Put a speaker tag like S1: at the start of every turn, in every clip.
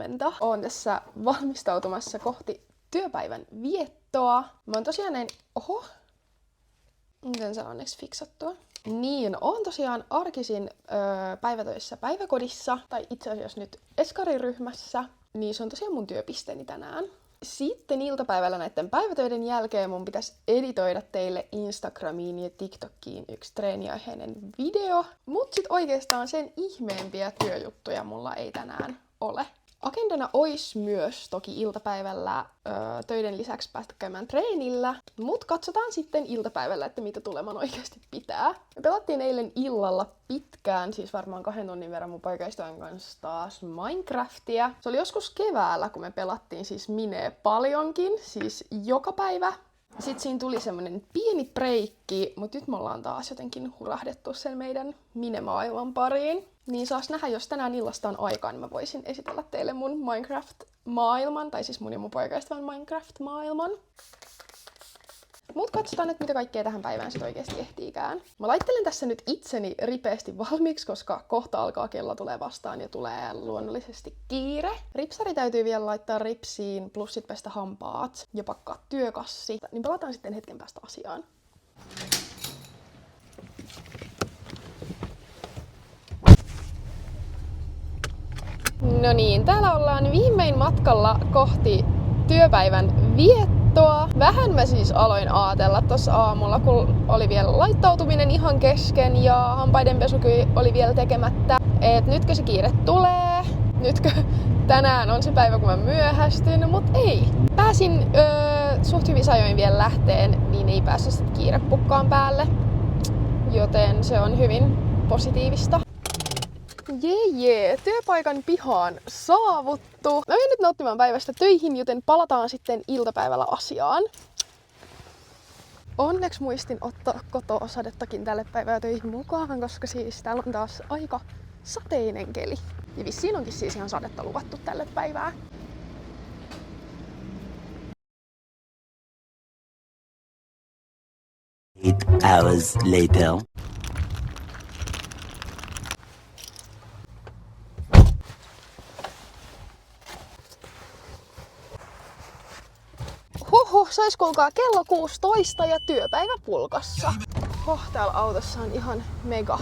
S1: huomenta. Oon tässä valmistautumassa kohti työpäivän viettoa. Mä oon tosiaan miten se on onneksi fiksattua? Niin, oon tosiaan arkisin päivätöissä päiväkodissa, tai itse asiassa nyt eskariryhmässä, niin se on tosiaan mun työpisteeni tänään. Sitten iltapäivällä näiden päivätöiden jälkeen mun pitäisi editoida teille Instagramiin ja TikTokiin yksi treeniaiheinen video. Mut sit oikeastaan sen ihmeempiä työjuttuja mulla ei tänään ole. Agendana ois myös toki iltapäivällä töiden lisäksi päästä käymään treenillä, mut katsotaan sitten iltapäivällä, että mitä tuleman oikeasti pitää. Me pelattiin eilen illalla pitkään, siis varmaan 2 tunnin verran mun poikaystävän kanssa taas Minecraftia. Se oli joskus keväällä, kun me pelattiin siis Minee paljonkin, siis joka päivä. Sitten siinä tuli semmonen pieni breikki, mutta nyt me ollaan taas jotenkin hurahdettu sen meidän Mine-maailman pariin. Niin saas nähdä, jos tänään illasta on aikaa, niin mä voisin esitellä teille mun Minecraft-maailman, tai siis mun ja mun poikaystävän Minecraft-maailman. Mut katsotaan nyt, mitä kaikkea tähän päivään sit oikeesti ehtiikään. Mä laittelen tässä nyt itseni ripeästi valmiiksi, koska kohta alkaa kello tulee vastaan ja tulee luonnollisesti kiire. Ripsari täytyy vielä laittaa ripsiin, plus sit pestä hampaat ja pakkaa työkassi. Niin palataan sitten hetken päästä asiaan. No niin, täällä ollaan viimein matkalla kohti työpäivän viettoa. Vähän mä siis aloin aatella tossa aamulla, kun oli vielä laittautuminen ihan kesken ja hampaidenpesukin oli vielä tekemättä. Et nytkö se kiire tulee? Nytkö tänään on se päivä, kun mä myöhästyn? Mut ei. Pääsin suht hyvissä ajoin vielä lähteen, niin ei päässyt sit kiirepukkaan päälle. Joten se on hyvin positiivista. Jee, työpaikan pihaan saavuttu. Mä menen nyt nauttimaan päivästä töihin, joten palataan sitten iltapäivällä asiaan. Onneksi muistin ottaa kotosadettakin tälle päivää töihin mukaan, koska siis täällä on taas aika sateinen keli. Ja vissiin onkin siis ihan sadetta luvattu tälle päivää.
S2: Eight hours later.
S1: Sais kuulkaa kello 16 ja työpäivä pulkassa. Täällä autossa on ihan mega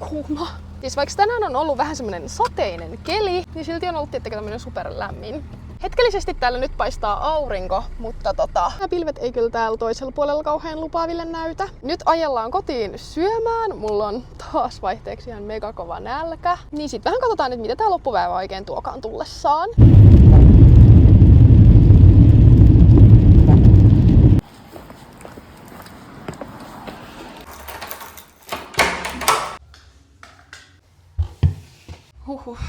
S1: kuuma. Siis vaikka tänään on ollut vähän semmonen sateinen keli, niin silti on ollut tietenkin tämmönen superlämmin. Hetkellisesti täällä nyt paistaa aurinko, mutta nämä pilvet ei kyllä täällä toisella puolella kauhean lupaaville näytä. Nyt ajellaan kotiin syömään. Mulla on taas vaihteeksi ihan mega kova nälkä. Niin sit vähän katsotaan nyt, mitä tää loppupäivä oikein tuokaan tullessaan.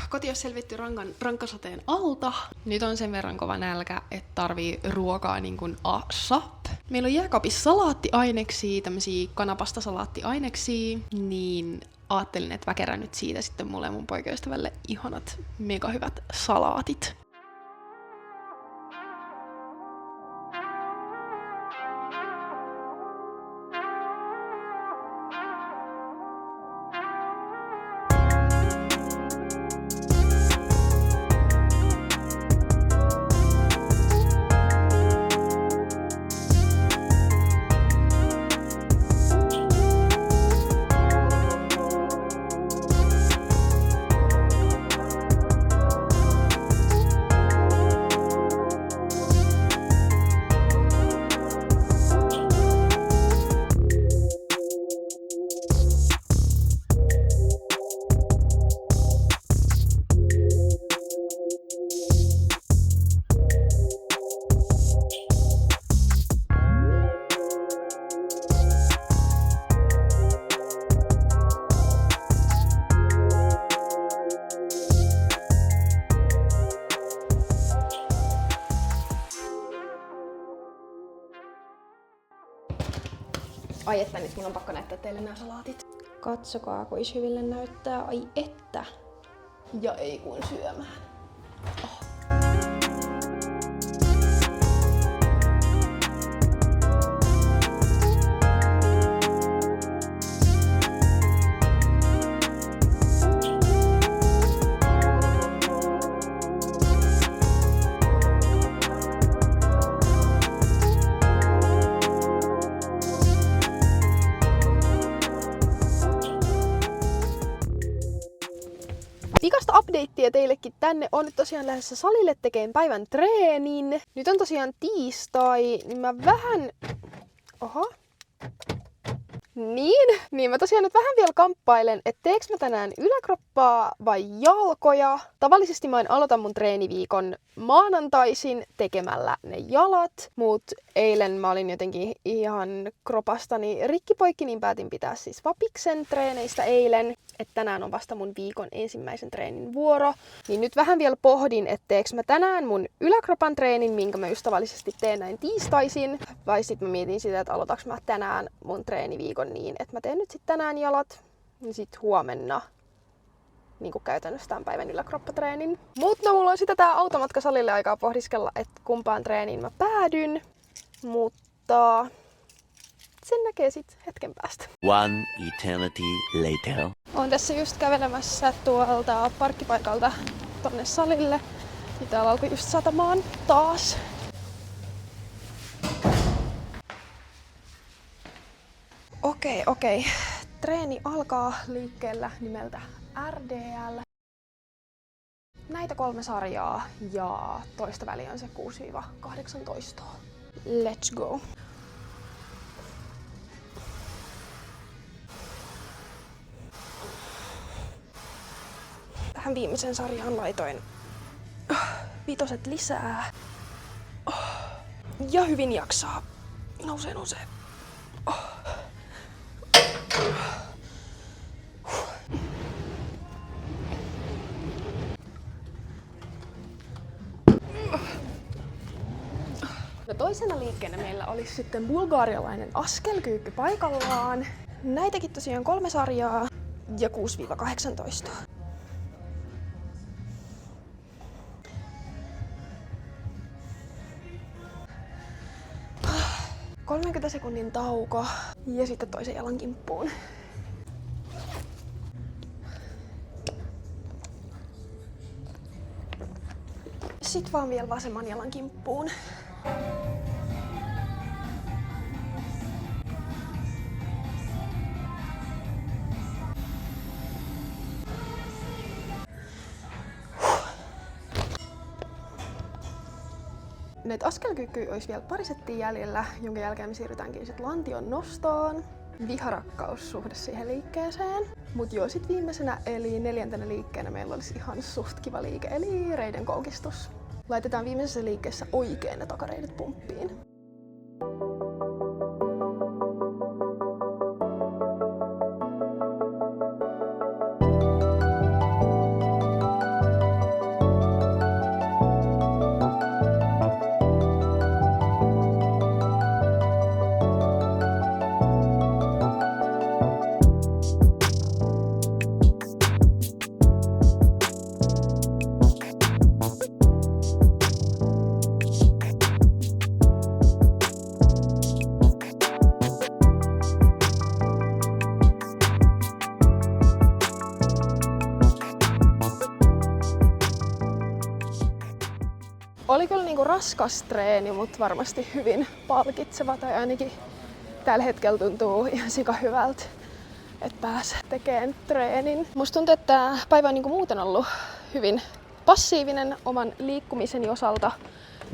S1: Koti on selvitty rankkasateen alta. Nyt on sen verran kova nälkä, että tarvii ruokaa niin kuin ASAP. Meillä on jääkaapissa salaattiaineksia, tämmösiä kanapastasalaattiaineksia, niin ajattelin, että väkerän nyt siitä sitten mulle ja mun poikaystävälle ihanat mega hyvät salaatit. Ai että, nyt mun on pakko näyttää teille nämä salaatit. Katsokaa, kuis hyville näyttää. Ai että. Ja ei kun syömään. Oh. Pikasta updatea teillekin tänne. On nyt tosiaan lähdössä salille tekemään päivän treenin. Nyt on tosiaan tiistai, niin mä vähän... Oho. Niin mä tosiaan nyt vähän vielä kamppailen, että teekö mä tänään yläkroppaa vai jalkoja. Tavallisesti mä aloitan mun treeniviikon maanantaisin tekemällä ne jalat, mut eilen mä olin jotenkin ihan kropastani rikkipoikki, niin päätin pitää siis vapiksen treeneistä eilen. Että tänään on vasta mun viikon ensimmäisen treenin vuoro. Niin nyt vähän vielä pohdin, että teekö mä tänään mun yläkropan treenin, minkä mä just tavallisesti teen näin tiistaisin. Vai sit mä mietin sitä, että aloitaks mä tänään mun treeniviikon niin, että mä teen nyt sit tänään jalat. Ja sit huomenna niin kuin käytännössä tämän päivän yläkroppatreenin. Mutta mulla on sitä tää automatka salille aikaa pohdiskella, että kumpaan treeniin mä päädyn. Mutta sen näkee sit hetken päästä.
S2: One eternity later.
S1: Olen tässä just kävelemässä tuolta parkkipaikalta tonne salille. Ja täällä alkoi just satamaan taas. Okei. Treeni alkaa liikkeellä nimeltä RDL. Näitä 3 sarjaa ja toista väliä on se 6-18. Let's go! Tähän viimeisen sarjaan laitoin 5 lisää. Ja hyvin jaksaa. Nousee. No toisena liikkeenä meillä olisi sitten bulgarialainen askelkyykky paikallaan. Näitäkin tosiaan 3 sarjaa ja 6-18. 30 sekunnin tauko ja sitten toisen jalan kimppuun. Sitten vaan vielä vasemman jalan kimppuun. Näitä askelkyykkyjä olisi vielä pari settiä jäljellä, jonka jälkeen me siirrytäänkin sitten lantion nostoon. Viharakkaussuhde siihen liikkeeseen. Mut joo, sit viimeisenä eli 4. liikkeenä meillä olisi ihan suht kiva liike, eli reiden koukistus. Laitetaan viimeisessä liikkeessä oikein ne takareidet pumppiin. Oli kyllä niinku raskas treeni, mutta varmasti hyvin palkitseva, tai ainakin tällä hetkellä tuntuu ihan sika hyvältä, että pääsee tekemään treenin. Musta tuntuu, että tämä päivä on niinku muuten ollut hyvin passiivinen oman liikkumiseni osalta,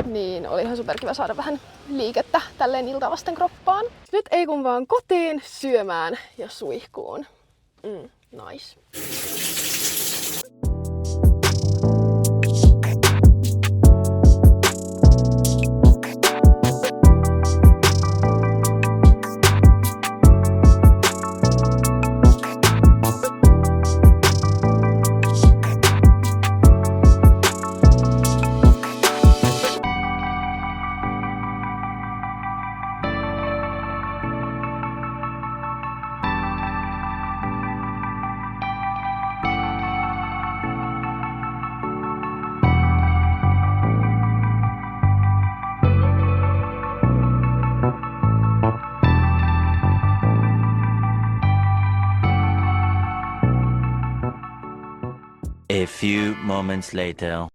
S1: niin oli ihan superkiva saada vähän liikettä tälleen iltavasten kroppaan. Nyt ei kun vaan kotiin syömään ja suihkuun. Nice.
S2: A few moments later.